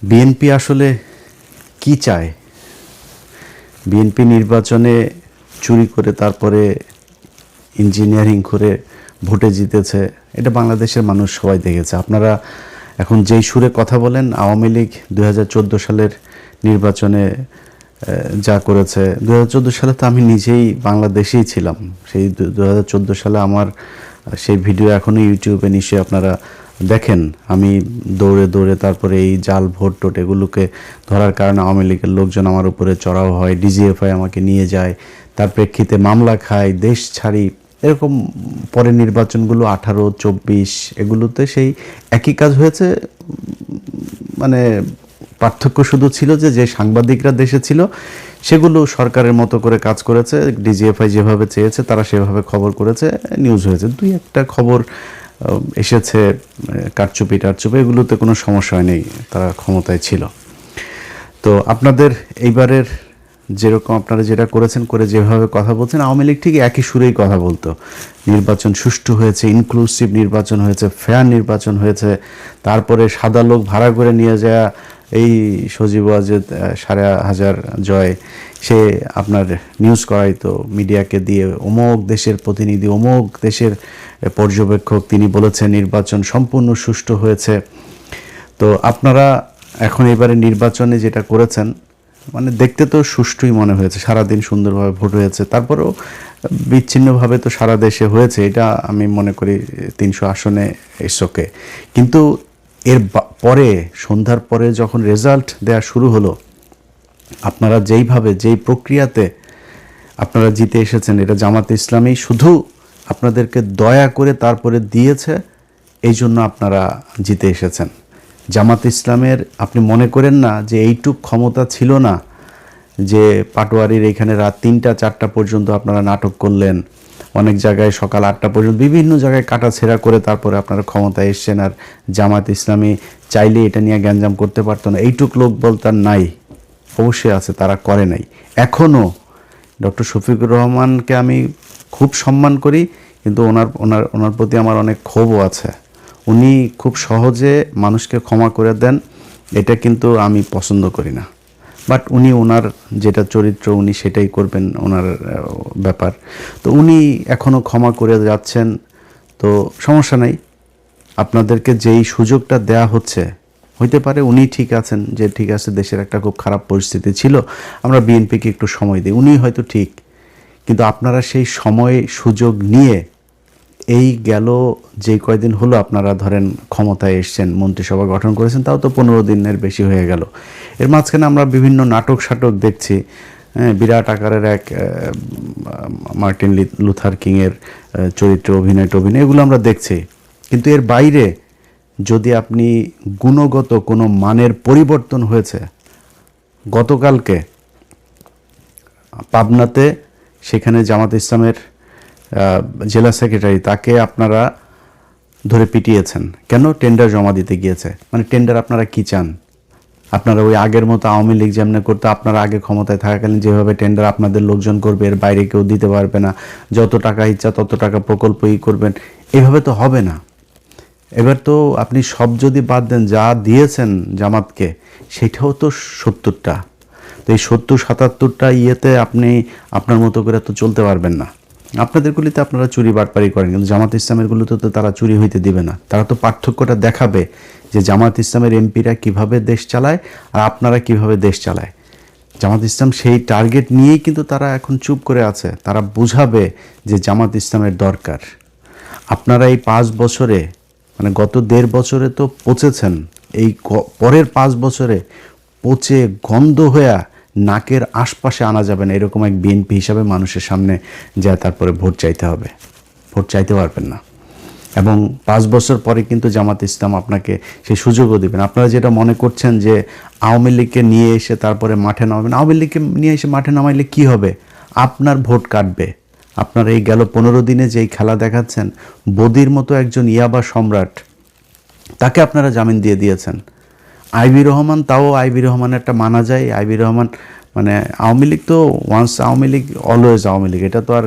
BNP আসলে কি চায়? বিএনপি নির্বাচনে চুরি করে তারপরে ইঞ্জিনিয়ারিং করে ভোটে জিতেছে, এটা বাংলাদেশের মানুষ সবাই দেখেছে। আপনারা এখন যেই সুরে কথা বলেন, আওয়ামী লীগ 2014 সালের নির্বাচনে যা করেছে, 2014 সালে তো আমি নিজেই বাংলাদেশেই ছিলাম। সেই 2014 সালে আমার সেই ভিডিও এখনও ইউটিউবে নিশ্চয়ই আপনারা দেখেন। আমি দৌড়ে দৌড়ে তারপরে এই জাল ভোট টোট এগুলোকে ধরার কারণে আওয়ামী লীগের লোকজন আমার উপরে চড়াও হয়, ডিজিএফআই আমাকে নিয়ে যায়, তার প্রেক্ষিতে মামলা খাই, দেশ ছাড়ি। এরকম পরে নির্বাচনগুলো 18, 24 এগুলোতে সেই একই কাজ হয়েছে। মানে পার্থক্য শুধু ছিল যে সাংবাদিকরা দেশে ছিল সেগুলো সরকারের মতো করে কাজ করেছে, ডিজিএফআই যেভাবে চেয়েছে তারা সেভাবে খবর করেছে, নিউজ হয়েছে। দুই একটা খবর এসেছে কারচুপি টারচুপি, এগুলোতে কোনো সমস্যা নেই, তারা ক্ষমতায় ছিল। তো আপনাদের এইবারের যেরকম আপনারা যেটা করেছেন, করে যেভাবে কথা বলছেন, আওয়ামী লীগ ঠিক একই সুরেই কথা বলতো। নির্বাচন সুষ্ঠু হয়েছে, ইনক্লুসিভ নির্বাচন হয়েছে, ফেয়ার নির্বাচন হয়েছে। তারপরে সাদা লোক ভাড়া করে নিয়ে যাওয়া এই সজীব ওয়াজেদ 5,500 জয়, সে আপনার নিউজ করাইতো মিডিয়াকে দিয়ে, অমুক দেশের প্রতিনিধি, অমুক দেশের পর্যবেক্ষক, তিনি বলেছেন নির্বাচন সম্পূর্ণ সুষ্ঠু হয়েছে। তো আপনারা এখন এবারে নির্বাচনে যেটা করেছেন, মানে দেখতে তো সুষ্ঠুই মনে হয়েছে, সারাদিন সুন্দরভাবে ভোট হয়েছে। তারপরেও বিচ্ছিন্নভাবে তো সারা দেশে হয়েছে, এটা আমি মনে করি 300 আসনে এসোকে। কিন্তু এর পরে সন্ধ্যার পরে যখন রেজাল্ট দেওয়া শুরু হলো, আপনারা যেইভাবে যেই প্রক্রিয়াতে আপনারা জিতে এসেছেন, এটা জামাত ইসলামী শুধু আপনাদেরকে দয়া করে তারপরে দিয়েছে, এই জন্য আপনারা জিতে এসেছেন। জামাত ইসলামের আপনি মনে করেন না যে এইটুক ক্ষমতা ছিল না, যে পাটোয়ারির এখানে রাত 3টা 4টা পর্যন্ত আপনারা নাটক করলেন, অনেক জায়গায় সকাল 8টা পর্যন্ত বিভিন্ন জায়গায় কাটাছেঁড়া করে তারপরে আপনারা ক্ষমতায় এসছেন। আর জামাত ইসলামী চাইলে এটা নিয়ে গ্যাঞ্জাম করতে পারতো না, এইটুক লোক বলতার নাই, অবশ্যই আছে, তারা করে নাই। এখনও ডক্টর শফিকুর রহমানকে আমি খুব সম্মান করি, কিন্তু ওনার প্রতি আমার অনেক ক্ষোভও আছে। উনি খুব সহজে মানুষকে ক্ষমা করে দেন, এটা কিন্তু আমি পছন্দ করি না। বাট উনি ওনার যেটা চরিত্র উনি সেটাই করবেন, ওনার ব্যাপার। তো উনি এখনও ক্ষমা করে যাচ্ছেন, তো সমস্যা নাই। আপনাদেরকে যেই সুযোগটা দেয়া হচ্ছে, হইতে পারে উনি ঠিক আছেন, যে ঠিক আছে দেশের একটা খুব খারাপ পরিস্থিতি ছিল, আমরা বিএনপিকে একটু সময় দিই, উনি হয়তো ঠিক। কিন্তু আপনারা সেই সময় সুযোগ নিয়ে এই গেল যে কয়দিন হলো আপনারা ধরেন ক্ষমতায় এসছেন, মন্ত্রিসভা গঠন করেছেন, তাও তো 15 দিনের বেশি হয়ে গেল। এর মাঝখানে আমরা বিভিন্ন নাটক সাটক দেখছি, বিরাট আকারের এক মার্টিন লুথার কিংয়ের চরিত্রে অভিনয় এগুলো আমরা দেখছি। কিন্তু এর বাইরে যদি আপনি গুণগত কোনো মানের পরিবর্তন হয়েছে, গতকালকে পাবনাতে সেখানে জামাত ইসলামের জেলা সেক্রেটারি, তাকে আপনারা ধরে পিটিয়েছেন কেন? টেন্ডার জমা দিতে গিয়েছে। মানে টেন্ডার আপনারা কি চান? আপনারা ওই আগের মতো আওয়ামী লীগ যেমন করতো, আপনারা আগে ক্ষমতায় থাকাকালীন যেভাবে টেন্ডার আপনাদের লোকজন করবে, এর বাইরে কেউ দিতে পারবে না, যত টাকা ইচ্ছা তত টাকা প্রকল্পই করবেন, এভাবে তো হবে না। এবার তো আপনি সব যদি বাদ দেন, যা দিয়েছেন জামাতকে সেটাও তো 70টা। তো এই 70-77টা ইয়েতে আপনি আপনার মতো করে তো চলতে পারবেন না। আপনাদের গুলিতে আপনারা চুরি বাটপারি করেন, কিন্তু জামাত ইসলামের গুলোতে তো তারা চুরি হইতে দিবে না। তারা তো পার্থক্যটা দেখাবে যে জামাত ইসলামের এমপিরা কিভাবে দেশ চালায় আর আপনারা কিভাবে দেশ চালায়। জামাত ইসলাম সেই টার্গেট নিয়েই কিন্তু তারা এখন চুপ করে আছে। তারা বুঝাবে যে জামাত ইসলামের দরকার। আপনারা এই 5 বছরে, মানে গত 1.5 বছরে তো পচেছেন, এই পরের 5 বছরে পচে গন্ধ হয়ে নাকের আশপাশে আনা যাবে না, এরকম এক বিএনপি হিসাবে মানুষের সামনে যায় তারপরে ভোট চাইতে হবে। ভোট চাইতে পারবেন না। এবং 5 বছর পরে কিন্তু জামাত ইসলাম আপনাকে সেই সুযোগও দেবেন। আপনারা যেটা মনে করছেন যে আওয়ামী লীগকে নিয়ে এসে তারপরে মাঠে নামাবেন, আওয়ামী লীগকে নিয়ে এসে মাঠে নামাইলে কি হবে? আপনার ভোট কাটবে। আপনারা এই গেল 15 দিনে যেই খেলা দেখাচ্ছেন, বদির মতো একজন ইয়াবা সম্রাট, তাকে আপনারা জামিন দিয়ে দিয়েছেন। আইবি রহমান, তাও আইবি রহমানের একটা মানা যায়। আইবি রহমান মানে আওয়ামী লীগ তো ওয়ান্স আওয়ামী লীগ অলওয়েজ আওয়ামী লীগ, এটা তো আর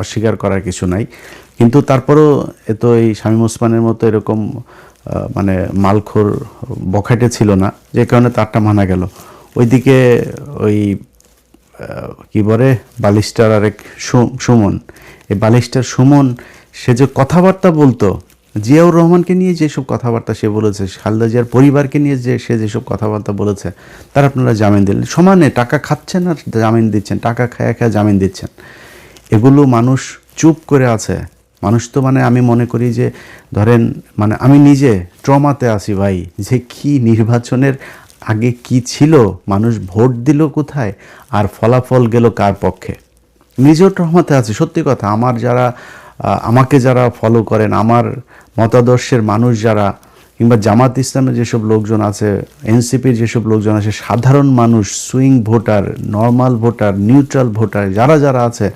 অস্বীকার করার কিছু নাই। কিন্তু তারপরেও তো এই শামীম ওসমানের মতো এরকম মানে মালখোর বখাটে ছিল না, যে কারণে তারটা মানা গেল। ওইদিকে ওই কি বলে বালিস্টার আরেক সুমন, এই বালিস্টার সুমন সে যে কথাবার্তা বলতো, জিয়াউর রহমানকে নিয়ে যেসব কথাবার্তা সে বলেছে, খালেদা জিয়ার পরিবারকে নিয়ে যে সে যেসব কথাবার্তা বলেছে, তার আপনারা জামিন দিলেন। সমানে টাকা খাচ্ছেন আর জামিন দিচ্ছেন, টাকা খায়া খায়া জামিন দিচ্ছেন। এগুলো মানুষ চুপ করে আছে। মানুষ তো মানে আমি মনে করি যে ধরেন মানে আমি নিজে ট্রমাতে আছি ভাই, যে কি নির্বাচনের আগে কি ছিল, মানুষ ভোট দিল কোথায় আর ফলাফল গেল কার পক্ষে, নিজেও ট্রমাতে আছি সত্যি কথা। আমার যারা আমাকে যারা ফলো করেন, আমার মতাদর্শের মানুষ যারা, কিংবা জামাত ইসলামের যেসব লোকজন আছে, এনসিপির যেসব লোকজন আছে, সাধারণ মানুষ, swing voter, normal voter, neutral voter যারা যারা আছে,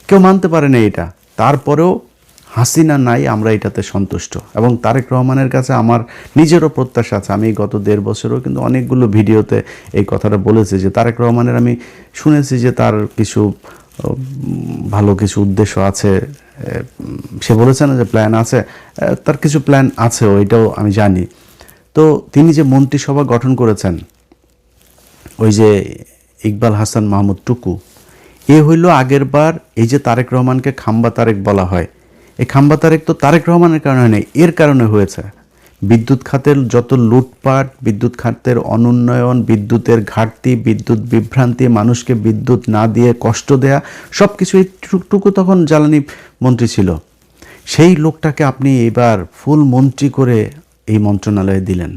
কেউ মানতে পারে না এটা। তারপরেও হাসিনা নাই, আমরা এটাতে সন্তুষ্ট। এবং তারেক রহমানের কাছে আমার নিজেরও প্রত্যাশা আছে। আমি গত 1.5 বছরও কিন্তু অনেকগুলো ভিডিওতে এই কথাটা বলেছি যে তারেক রহমানের আমি শুনেছি যে তার কিছু ভালো কিছু উদ্দেশ্য আছে। সে বলেছে না যে প্ল্যান আছে, তার কিছু প্ল্যান আছে, ওইটাও আমি জানি। তো তিনি যে মন্ত্রিসভা গঠন করেছেন, ওই যে ইকবাল হাসান মাহমুদ টুকু, এ হইল আগের বার এই যে তারেক রহমানকে খাম্বা তারেক বলা হয়, এই খাম্বা তারেক তো তারেক রহমানের কারণে নেই, এর কারণে হয়েছে। বিদ্যুৎ খাতের যত লুটপাট, বিদ্যুৎ খাতের অনুন্নয়ন, বিদ্যুতের ঘাটতি, বিদ্যুৎ বিভ্রান্তি, মানুষকে বিদ্যুৎ না দিয়ে কষ্ট দেয়া, সব কিছু এইটুকু তখন জ্বালানি মন্ত্রী ছিল। সেই লোকটাকে আপনি এবার ফুল মন্ত্রী করে এই মন্ত্রণালয়ে দিলেন।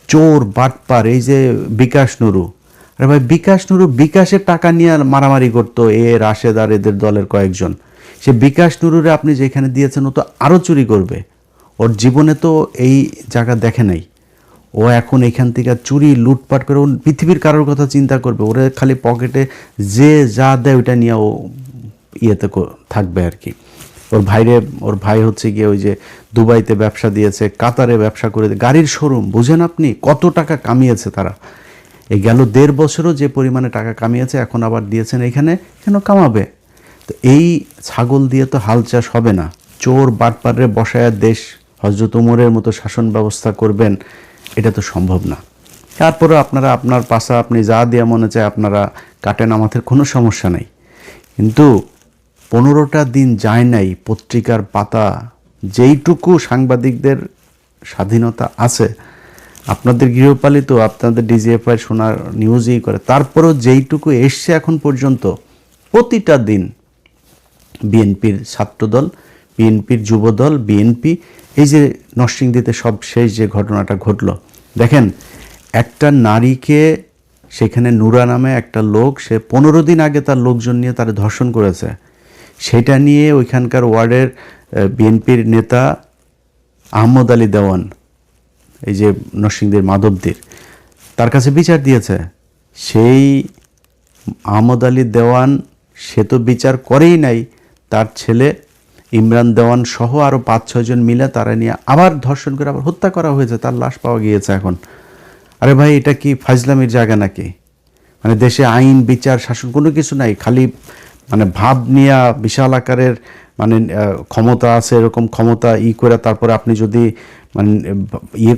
চোর বাটপার, এই যে বিকাশ নুরু, আরে ভাই বিকাশ নুরু বিকাশের টাকা নিয়ে মারামারি করতো রাশেদ আর এদের দলের কয়েকজন। সে বিকাশ নুরুরে আপনি যেখানে দিয়েছেন ও তো আরও চুরি করবে। ওর জীবনে তো এই জায়গা দেখে নাই। ও এখন এখান থেকে চুরি লুটপাট করে ও পৃথিবীর কারোর কথা চিন্তা করবে, ওরে খালি পকেটে যে যা দেয় ওইটা নিয়ে ও ইয়েতে থাকবে আর কি। ওর ভাই হচ্ছে গিয়ে ওই যে দুবাইতে ব্যবসা দিয়েছে, কাতারে ব্যবসা করে, গাড়ির শোরুম, বুঝেন আপনি কত টাকা কামিয়েছে তারা। এই গেল 1.5 বছরও যে পরিমাণে টাকা কামিয়েছে, এখন আবার দিয়েছেন এখানে, কেন কামাবে? তো এই ছাগল দিয়ে তো হাল চাষ হবে না। চোর বাটপারে বসায় দেশ হযরত উমরের মতো শাসন ব্যবস্থা করবেন, এটা তো সম্ভব না। তারপরে আপনারা আপনার পাশা আপনি যা দেওয়া মনে চায় আপনারা কাটেন, আমাদের কোনো সমস্যা নেই। কিন্তু 15টা দিন যায় নাই পত্রিকার পাতা, যেইটুকু সাংবাদিকদের স্বাধীনতা আছে, আপনাদের গৃহপালিত, আপনাদের ডিজিএফআই শোনার নিউজই করে, তারপরেও যেইটুকু এসছে এখন পর্যন্ত, প্রতিটা দিন বিএনপির ছাত্রদল, বিএনপির যুবদল, বিএনপি, এই যে নরসিংদীতে সব শেষ যে ঘটনাটা ঘটলো, দেখেন একটা নারীকে সেখানে নুরা নামে একটা লোক, সে 15 দিন আগে তার লোকজন নিয়ে তার ধর্ষণ করেছে। সেটা নিয়ে ওইখানকার ওয়ার্ডের বিএনপির নেতা আহমদ আলী দেওয়ান, এই যে নরসিংদীর মাধবদীর, তার কাছে বিচার দিয়েছে। সেই আহমদ আলী দেওয়ান সে তো বিচার করেই নাই, তার ছেলে ইমরান দেওয়ান সহ আরও 5-6 জন মিলে তারা নিয়ে আবার ধর্ষণ করে আবার হত্যা করা হয়েছে, তার লাশ পাওয়া গিয়েছে এখন। আরে ভাই এটা কি ফাজলামির জায়গা নাকি? মানে দেশে আইন বিচার শাসন কোনো কিছু নাই, খালি মানে ভাব নিয়ে বিশাল আকারের মানে ক্ষমতা আছে, এরকম ক্ষমতা করে তারপরে আপনি যদি মানে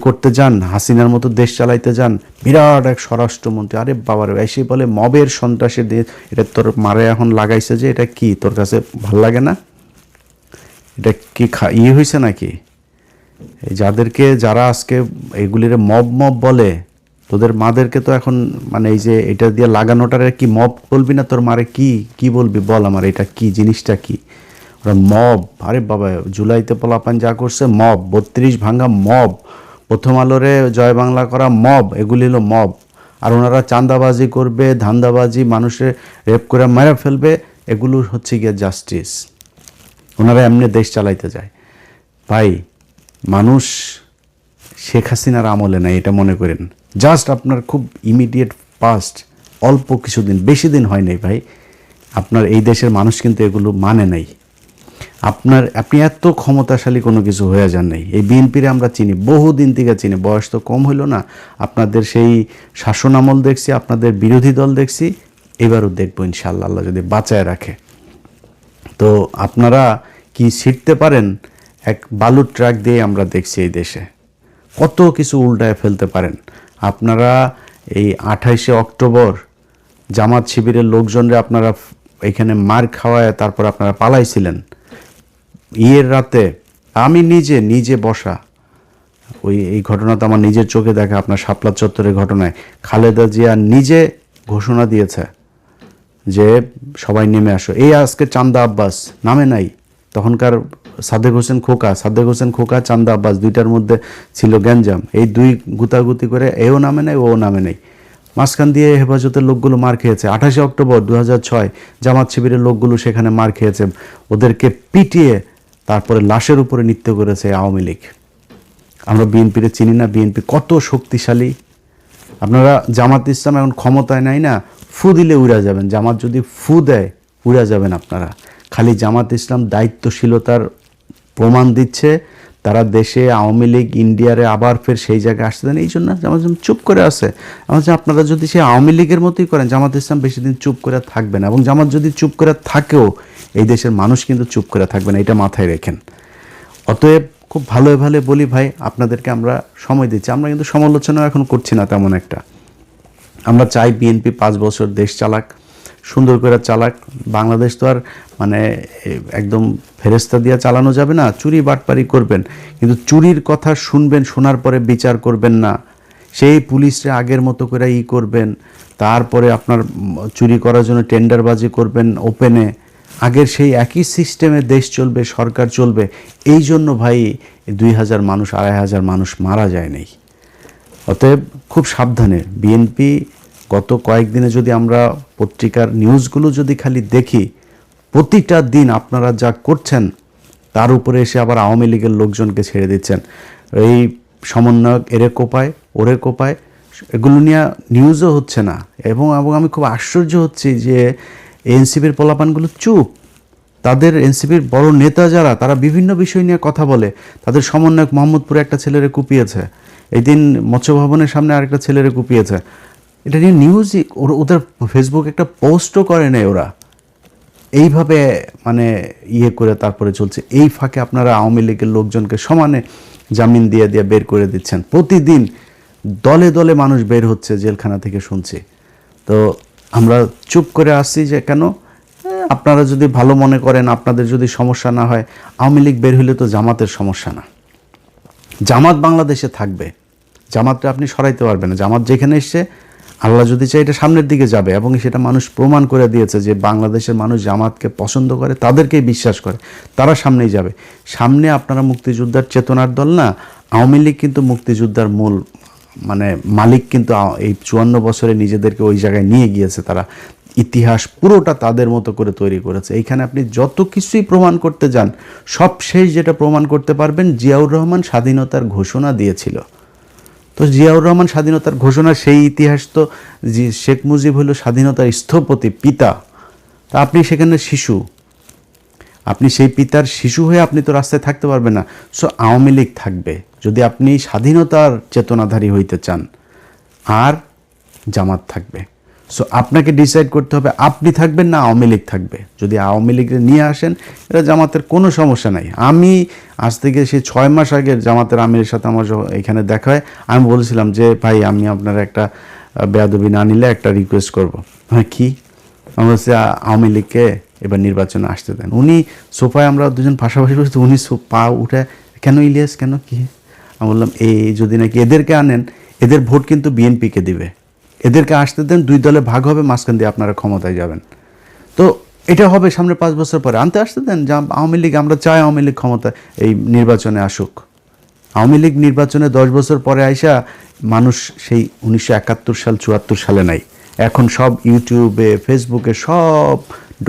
করতে যান, হাসিনার মতো দেশ চালাইতে যান, বিরাট এক স্বরাষ্ট্রমন্ত্রী, আরে বাবার এসে বলে মবের সন্ত্রাসের দিয়ে, এটা তোর মারে এখন লাগাইছে যে, এটা কি তোর কাছে ভাল লাগে না? এটা কি হয়েছে নাকি? এই যারা আজকে এগুলির মব বলে, তোদের মাদেরকে তো এখন মানে এই যে এটা দিয়ে লাগানোটার কি মব বলবি না? তোর মারে কি বলবি বল, আমার এটা কি জিনিসটা কি? ওরা মব, আরে বাবা জুলাইতে পোলাপান যা করছে মব, 32 ভাঙা মব, প্রথম আলোরে জয় বাংলা করা মব, এগুলি হলো মব। আর ওনারা চাঁদাবাজি করবে, ধান্দাবাজি, মানুষের রেপ করে মেরে ফেলবে, এগুলো হচ্ছে গিয়ে জাস্টিস। ওনারা এমনি দেশ চালাইতে যায়। ভাই মানুষ শেখ হাসিনার আমলে নাই, এটা মনে করেন। জাস্ট আপনার খুব ইমিডিয়েট পাস্ট, অল্প কিছুদিন, বেশি দিন হয় নাই ভাই, আপনার এই দেশের মানুষ কিন্তু এগুলো মানে নাই। আপনি এত ক্ষমতাশালী কোনো কিছু হয়ে যান নাই। এই বিএনপিরে আমরা চিনি, বহুদিন থেকে চিনি, বয়স তো কম হইল না। আপনাদের সেই শাসন আমল দেখছি, আপনাদের বিরোধী দল দেখছি, এবারও দেখবো ইনশাআল্লাহ, আল্লাহ যদি বাঁচায় রাখে। তো আপনারা কি শিখতে পারেন এক বালুর ট্রাক দিয়ে আমরা দেখছি এই দেশে কত কিছু উল্টায় ফেলতে পারেন আপনারা। এই 28শে অক্টোবর জামাত শিবিরের লোকজনরা আপনারা এখানে মার খাওয়ায় তারপর আপনারা পালাইছিলেন। ইয়ের রাতে আমি নিজে বসা এই ঘটনা তো আমার নিজের চোখে দেখা, আপনার শাপলা চত্বরের ঘটনায় খালেদা জিয়া নিজে ঘোষণা দিয়েছে যে সবাই নেমে আসো। এই আজকে চান্দা আব্বাস নামে নাই, তখনকার সাদেক হোসেন খোকা চান্দা আব্বাস দুইটার মধ্যে ছিল গ্যাঞ্জাম, এই দুই গুতাগুতি করে এও নামে নাই ও নামে নাই, মাঝখান দিয়ে হেফাজতের লোকগুলো মার খেয়েছে। 28শে অক্টোবর 2006 জামাত শিবিরের লোকগুলো সেখানে মার খেয়েছে, ওদেরকে পিটিয়ে তারপরে লাশের উপরে নৃত্য করেছে আওয়ামী লীগ। আমরা বিএনপিরে চিনি না, বিএনপি কত শক্তিশালী। আপনারা জামাত ইসলাম এখন ক্ষমতায় নাই না, ফু দিলে উড়া যাবেন, জামাত যদি ফু দেয় উড়া যাবেন আপনারা। খালি জামাত ইসলাম দায়িত্বশীলতার প্রমাণ দিচ্ছে, তারা দেশে আওয়ামী লীগ ইন্ডিয়ারে আবার ফের সেই জায়গায় আসতে দেন, এই জন্য জামাত ইসলাম চুপ করে আছে। আপনারা যদি সেই আওয়ামী লীগের মতোই করেন জামাত ইসলাম বেশি দিন চুপ করে থাকবে না, এবং জামাত যদি চুপ করে থাকেও এই দেশের মানুষ কিন্তু চুপ করে থাকবে না, এটা মাথায় রেখেন। অতএব খুব ভালো বলি ভাই, আপনাদেরকে আমরা সময় দিচ্ছি, আমরা কিন্তু সমালোচনা এখন করছি না তেমন একটা। আমরা চাই বিএনপি 5 বছর দেশ চালাক, সুন্দর করে চালাক। বাংলাদেশ তো আর মানে একদম ফেরেস্তা দিয়ে চালানো যাবে না, চুরি বাটপারি করবেন কিন্তু চুরির কথা শুনবেন, শোনার পরে বিচার করবেন না। সেই পুলিশরা আগের মতো করে করবেন, তারপরে আপনার চুরি করার জন্য টেন্ডারবাজি করবেন ওপেনে, আগের সেই একই সিস্টেমে দেশ চলবে, সরকার চলবে। এই জন্য ভাই 2000 মানুষ 2500 মানুষ মারা যায় নাই। অতএব খুব সাবধানে বিএনপি। গত কয়েকদিনে যদি আমরা পত্রিকার নিউজগুলো যদি খালি দেখি, প্রতিটা দিন আপনারা যা করছেন তার উপরে এসে আবার আওয়ামী লীগের লোকজনকে ছেড়ে দিচ্ছেন। এই সমন্বয়ক এরে কোপায় ওরে কোপায়, এগুলো নিয়ে নিউজও হচ্ছে না। এবং আমি খুব আশ্চর্য হচ্ছি যে এনসিপির পোলাপানগুলো চুপ। তাদের এনসিপির বড় নেতা যারা, তারা বিভিন্ন বিষয় নিয়ে কথা বলে। তাদের সমন্বয়ক মোহাম্মদপুরে একটা ছেলেরে কুপিয়েছে, এই দিন মৎস্য ভবনের সামনে আরেকটা ছেলেরে কুপিয়েছে। এটা নিয়ে নিউজই, ওদের ফেসবুকে একটা পোস্টও করে নেই ওরা। এইভাবে মানে করে তারপরে চলছে। এই ফাঁকে আপনারা আওয়ামী লীগের লোকজনকে সমানে জামিন দিয়ে বের করে দিচ্ছেন। প্রতিদিন দলে দলে মানুষ বের হচ্ছে জেলখানা থেকে, শুনছি। তো আমরা চুপ করে আসছি যে কেন? আপনারা যদি ভালো মনে করেন, আপনাদের যদি সমস্যা না হয়, আওয়ামী লীগ বের হলে তো জামাতের সমস্যা না। জামাত বাংলাদেশে থাকবে, জামাতটা আপনি সরাইতে পারবেন না। জামাত যেখানে এসছে, আল্লাহ যদি চাই এটা সামনের দিকে যাবে, এবং সেটা মানুষ প্রমাণ করে দিয়েছে যে বাংলাদেশের মানুষ জামাতকে পছন্দ করে, তাদেরকেই বিশ্বাস করে, তারা সামনেই যাবে। সামনে আপনারা মুক্তিযোদ্ধার চেতনার দল না, আওয়ামী লীগ কিন্তু মুক্তিযোদ্ধার মূল মানে মালিক, কিন্তু এই 54 বছরে নিজেদেরকে ওই জায়গায় নিয়ে গিয়েছে তারা। ইতিহাস পুরোটা তাদের মতো করে তৈরি করেছে। এইখানে আপনি যত কিছুই প্রমাণ করতে যান, সব শেষ যেটা প্রমাণ করতে পারবেন, জিয়াউর রহমান স্বাধীনতার ঘোষণা দিয়েছিল। তো জিয়াউর রহমান স্বাধীনতার ঘোষণা, সেই ইতিহাস তো শেখ মুজিব হলো স্বাধীনতার স্থপতি, পিতা। তা আপনি সেখানে শিশু, আপনি সেই পিতার শিশু হয়ে আপনি তো রাস্তায় থাকতে পারবেন না। সো আওয়ামী লীগ থাকবে যদি আপনি স্বাধীনতার চেতনাধারী হইতে চান, আর জামাত থাকবে। সো আপনাকে ডিসাইড করতে হবে আপনি থাকবেন না আওয়ামী লীগ থাকবে। যদি আওয়ামী লীগের নিয়ে আসেন, এটা জামাতের কোনো সমস্যা নাই। আমি আজ থেকে সেই 6 মাস আগে জামাতের আমিরের সাথে আমার এখানে দেখা হয়, আমি বলেছিলাম যে ভাই, আমি আপনার একটা বেয়াদবি না নিলে একটা রিকোয়েস্ট করবো। হ্যাঁ, কি? আমরা বলছি আওয়ামী লীগকে এবার নির্বাচনে আসতে দেন। উনি সোফায়, আমরা দুজন পাশাপাশি বসে, উনি পা উঠে, কেন ইলিয়াস, কেন, কি? আমি বললাম এই যদি নাকি এদেরকে আনেন, এদের ভোট কিন্তু বিএনপিকে দিবে, এদেরকে আসতে দেন, 2 দলে ভাগ হবে, মাঝখান দিয়ে আপনারা ক্ষমতায় যাবেন। তো এটা হবে সামনে 5 বছর পরে, আনতে আসতে দেন। যা আওয়ামী লীগ, আমরা চাই আওয়ামী লীগ ক্ষমতা এই নির্বাচনে আসুক। আওয়ামী লীগ নির্বাচনে 10 বছর পরে আইসা মানুষ সেই 1971 সাল 74 সালে নাই। এখন সব ইউটিউবে, ফেসবুকে সব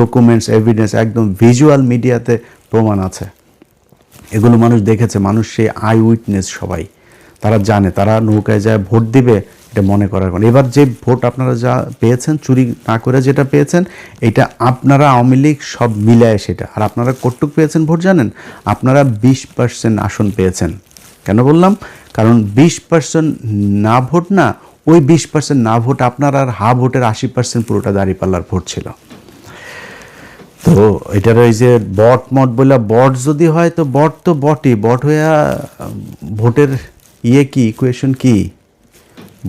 ডকুমেন্টস, এভিডেন্স, একদম ভিজুয়াল মিডিয়াতে প্রমাণ আছে। এগুলো মানুষ দেখেছে, মানুষ সেই আই উইটনেস সবাই। তারা জানে, তারা নৌকায় যায় ভোট দিবে, এটা মনে করার কারণ। এবার যে ভোট আপনারা যা পেয়েছেন, চুরি না করে যেটা পেয়েছেন, এটা আপনারা আওয়ামী লীগ সব মিলায় সেটা। আর আপনারা কতটুকু পেয়েছেন ভোট জানেন? আপনারা 20% আসন পেয়েছেন। কেন বললাম? কারণ 20% না ভোট না, ওই 20% না ভোট আপনার, আর হা ভোটের 80% পুরোটা দাঁড়িপাল্লার ভোট ছিল। তো এটার ওই যে বট মট বলে বট যদি হয় তো বট তো বটই, বট হইয়া ভোটের কি ইকুয়েশন কি,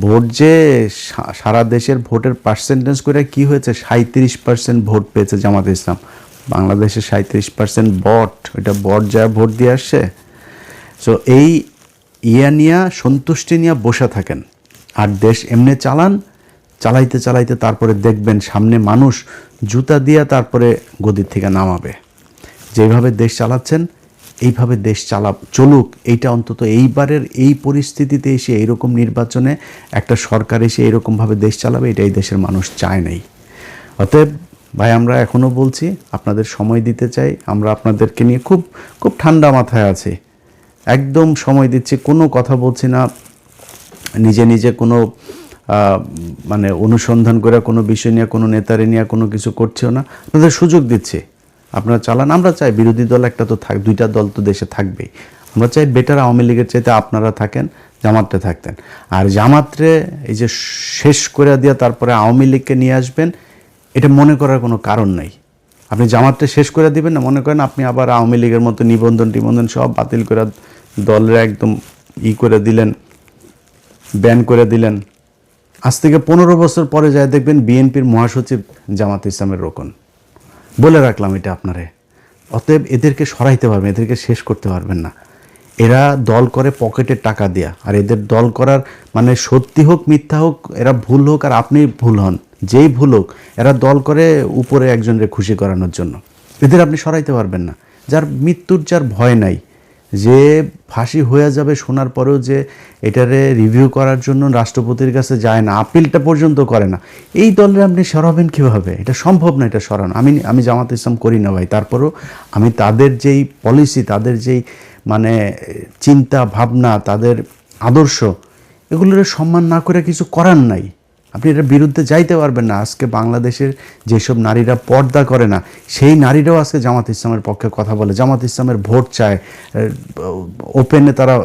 ভোট যে সারা দেশের ভোটের পার্সেন্টেজ করে কি হয়েছে, 37% ভোট পেয়েছে জামাত ইসলাম। বাংলাদেশে 37% বট, ওইটা বট যা ভোট দিয়ে আসছে। সো এই নিয়ে সন্তুষ্টি নিয়ে বসে থাকেন আর দেশ এমনি চালান, চালাইতে চালাইতে তারপরে দেখবেন সামনে মানুষ জুতা দিয়া তারপরে গদির থেকে নামাবে। যেভাবে দেশ চালাচ্ছেন এইভাবে দেশ চলুক, এইটা অন্তত এইবারের এই পরিস্থিতিতে এসে এইরকম নির্বাচনে একটা সরকার এসে এইরকমভাবে দেশ চালাবে, এটা এই দেশের মানুষ চায় নাই। অতএব ভাই আমরা এখনও বলছি, আপনাদের সময় দিতে চাই, আমরা আপনাদেরকে নিয়ে খুব খুব ঠান্ডা মাথায় আছি, একদম সময় দিচ্ছি, কোনো কথা বলছি না, নিজে নিজে কোনো মানে অনুসন্ধান করে কোনো বিষয় নিয়ে কোনো নেতারে নিয়ে কোনো কিছু করছেও না, আপনাদের সুযোগ দিচ্ছে, আপনারা চালান। আমরা চাই বিরোধী দল একটা তো দুইটা দল তো দেশে থাকবেই, আমরা চাই বেটার আওয়ামী লীগের চাইতে আপনারা থাকেন, জামাতে থাকতেন। আর জামাতরে এই যে শেষ করে দিয়ে তারপরে আওয়ামী লীগকে নিয়ে আসবেন, এটা মনে করার কোনো কারণ নাই। আপনি জামাতটা শেষ করে দিবেন না, মনে করেন আপনি আবার আওয়ামী লীগের মতো নিবন্ধন সব বাতিল করে দলের একদম করে দিলেন, ব্যান করে দিলেন। আজ থেকে 15 বছর পরে যায় দেখবেন বিএনপির মহাসচিব জামাত ইসলামের রোকন। বলে রাখলাম এটা আপনারে। অতএব এদেরকে সরাইতে পারবেন, এদেরকে শেষ করতে পারবেন না। এরা দল করে পকেটের টাকা দেয়া, আর এদের দল করার মানে সত্যি হোক মিথ্যা হোক, এরা ভুল হোক আর আপনি ভুল হন, যেই ভুল হোক, এরা দল করে উপরে একজনকে খুশি করানোর জন্য। এদের আপনি সরাইতে পারবেন না। যার মৃত্যুর যার ভয় নাই, যে ফাঁসি হয়ে যাবে শোনার পরেও যে এটারে রিভিউ করার জন্য রাষ্ট্রপতির কাছে যায় না, আপিলটা পর্যন্ত করে না, এই দলের আপনি সরাবেন কীভাবে? এটা সম্ভব না, এটা সরানো। আমি জামাত ইসলাম করি না ভাই, তারপরেও আমি তাদের যেই পলিসি, তাদের যেই মানে চিন্তা ভাবনা, তাদের আদর্শ, এগুলোর সম্মান না করে কিছু করার নাই। আপনি এটার বিরুদ্ধে যাইতে পারবেন না। আজকে বাংলাদেশের যেসব নারীরা পর্দা করে না, সেই নারীরাও আজকে জামাত ইসলামের পক্ষে কথা বলে, জামাত ইসলামের ভোট চায়, ওপেনে তারা